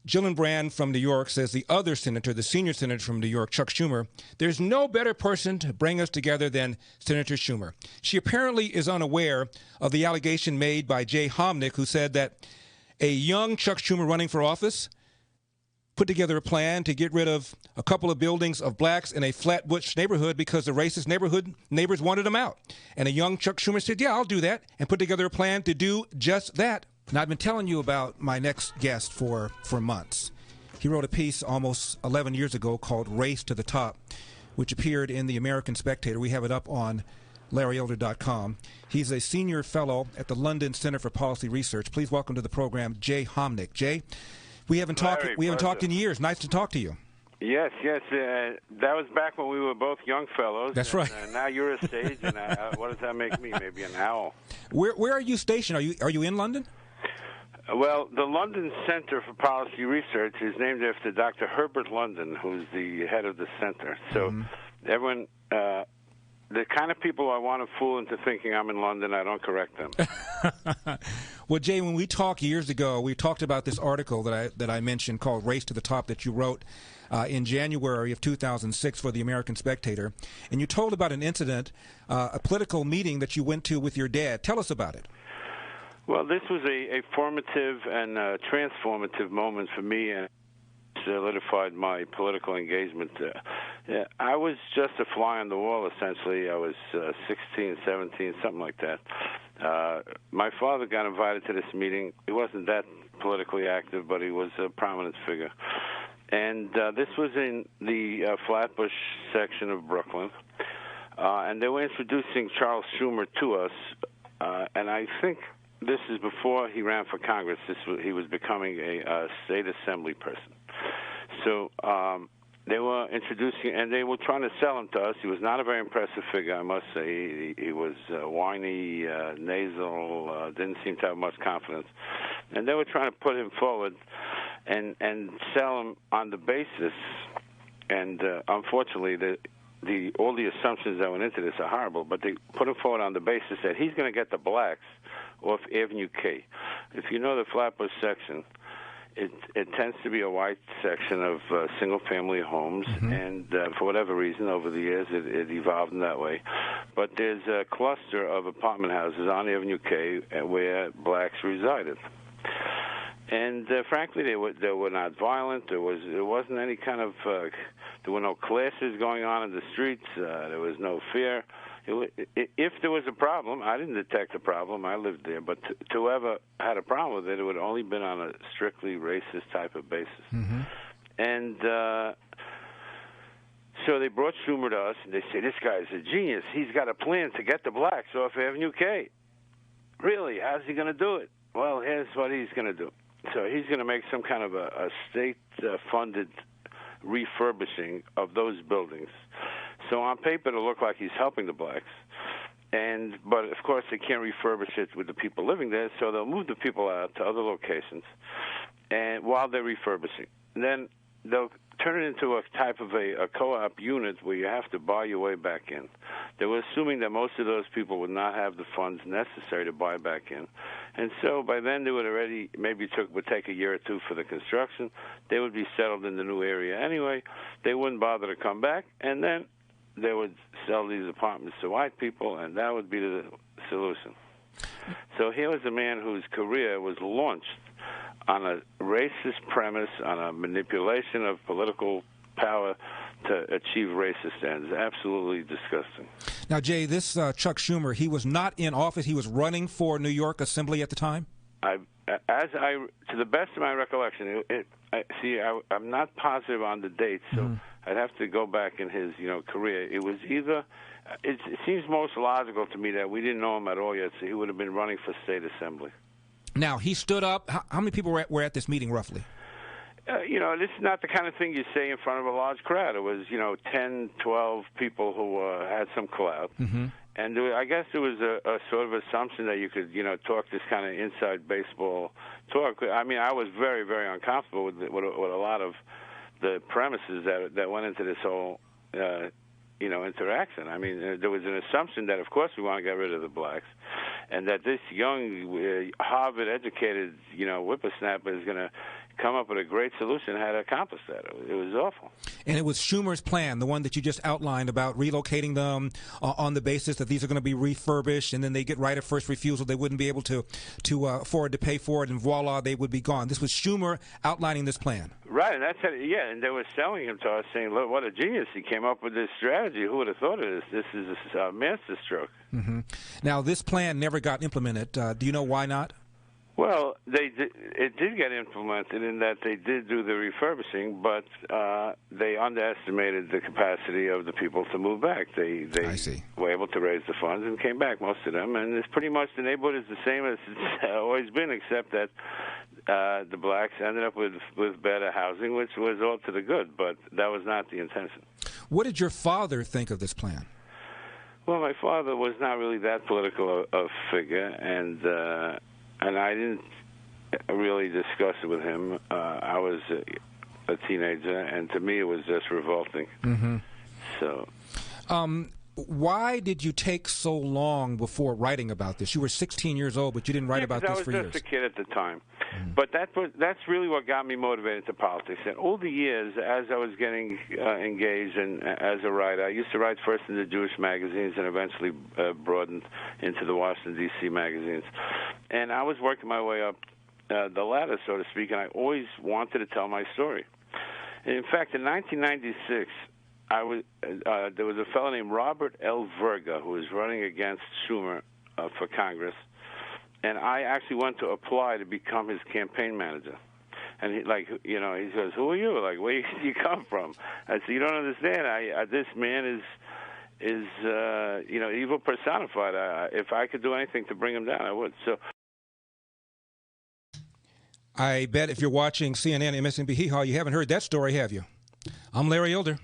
Gillibrand from New York says the other senator, the senior senator from New York, Chuck Schumer, there's no better person to bring us together than Senator Schumer. She apparently is unaware of the allegation made by Jay Homnick, who said that a young Chuck Schumer running for office put together a plan to get rid of a couple of buildings of blacks in a Flatbush neighborhood because the racist neighborhood neighbors wanted them out. And a young Chuck Schumer said, yeah, I'll do that, and put together a plan to do just that. Now, I've been telling you about my next guest for months. He wrote a piece almost 11 years ago called Race to the Top, which appeared in the American Spectator. We have it up on LarryElder.com. He's a senior fellow at the London Center for Policy Research. Please welcome to the program Jay Homnick. Jay, we haven't talked in years. Nice to talk to you. Yes. That was back when we were both young fellows. That's right. Now you're a sage, and what does that make me? Maybe an owl. Where are you stationed? Are you in London? Well, the London Center for Policy Research is named after Dr. Herbert London, who's the head of the center. So everyone, the kind of people I want to fool into thinking I'm in London, I don't correct them. Well, Jay, when we talked years ago, we talked about this article that I mentioned called Race to the Top that you wrote in January of 2006 for the American Spectator. And you told about an incident, a political meeting that you went to with your dad. Tell us about it. Well, this was a formative and transformative moment for me, and solidified my political engagement. I was just a fly on the wall, essentially. I was 16, 17, something like that. My father got invited to this meeting. He wasn't that politically active, but he was a prominent figure. And this was in the Flatbush section of Brooklyn. And they were introducing Charles Schumer to us, and I think this is before he ran for Congress. He was becoming a state assembly person. So they were introducing, and they were trying to sell him to us. He was not a very impressive figure, I must say. He was whiny, nasal, didn't seem to have much confidence. And they were trying to put him forward and sell him on the basis, and unfortunately, all the assumptions that went into this are horrible, but they put him forward on the basis that he's going to get the blacks off Avenue K. If you know the Flatbush section, it tends to be a white section of single-family homes, and for whatever reason, over the years, it evolved in that way. But there's a cluster of apartment houses on Avenue K where blacks resided. And frankly, they were not violent. There wasn't any kind of there were no clashes going on in the streets. There was no fear. If there was a problem, I didn't detect a problem. I lived there. But to whoever had a problem with it, it would only been on a strictly racist type of basis. And so they brought Schumer to us, and they say, this guy's a genius. He's got a plan to get the blacks off Avenue K. Really? How's he going to do it? Well, here's what he's going to do. So he's going to make some kind of a state-funded refurbishing of those buildings. So on paper, it'll look like he's helping the blacks. But, of course, they can't refurbish it with the people living there, so they'll move the people out to other locations and while they're refurbishing. And then they'll turn it into a type of a co-op unit where you have to buy your way back in. They were assuming that most of those people would not have the funds necessary to buy back in. And so by then they would already, would take a year or two for the construction. They would be settled in the new area anyway. They wouldn't bother to come back. And then they would sell these apartments to white people, and that would be the solution. So here was a man whose career was launched on a racist premise, on a manipulation of political power to achieve racist ends. Absolutely disgusting. Now, Jay, this Chuck Schumer, he was not in office. He was running for New York Assembly at the time? To the best of my recollection, I'm not positive on the date, so I'd have to go back in his career. It was either, it seems most logical to me that we didn't know him at all yet, so he would have been running for state assembly. Now, he stood up. How many people were at this meeting, roughly? This is not the kind of thing you say in front of a large crowd. It was, 10, 12 people who had some clout. And I guess there was a sort of assumption that you could, talk this kind of inside baseball talk. I mean, I was very, very uncomfortable with a lot of the premises that went into this whole, interaction. I mean, there was an assumption that, of course, we want to get rid of the blacks, and that this young Harvard-educated, whippersnapper is going to come up with a great solution how to accomplish that. It was awful. And it was Schumer's plan, the one that you just outlined about relocating them on the basis that these are going to be refurbished, and then they get right of first refusal. They wouldn't be able to afford to pay for it, and voila, they would be gone. This was Schumer outlining this plan. Right, and that's yeah, and they were selling him to us, saying, "Look, what a genius! He came up with this strategy. Who would have thought of this? This is a masterstroke." Mm-hmm. Now, this plan never got implemented. Do you know why not? Well, it did get implemented in that they did do the refurbishing, but they underestimated the capacity of the people to move back. They were able to raise the funds and came back, most of them, and it's pretty much the neighborhood is the same as it's always been, except that the blacks ended up with better housing, which was all to the good, but that was not the intention. What did your father think of this plan? Well, my father was not really that political a figure, and I didn't really discuss it with him. I was a teenager, and to me it was just revolting. Mm-hmm. So, why did you take so long before writing about this? You were 16 years old, but you didn't write about this for years. I was just a kid at the time. Mm-hmm. But that's really what got me motivated to politics. And all the years, as I was getting engaged and as a writer, I used to write first in the Jewish magazines and eventually broadened into the Washington, D.C. magazines. And I was working my way up the ladder, so to speak, and I always wanted to tell my story. And in fact, in 1996, there was a fellow named Robert L. Verga who was running against Schumer for Congress, and I actually went to apply to become his campaign manager. And he says, "Who are you? Like, where do you come from?" I said, "You don't understand. This man is evil personified. If I could do anything to bring him down, I would." So. I bet if you're watching CNN, MSNBC, you haven't heard that story, have you? I'm Larry Elder.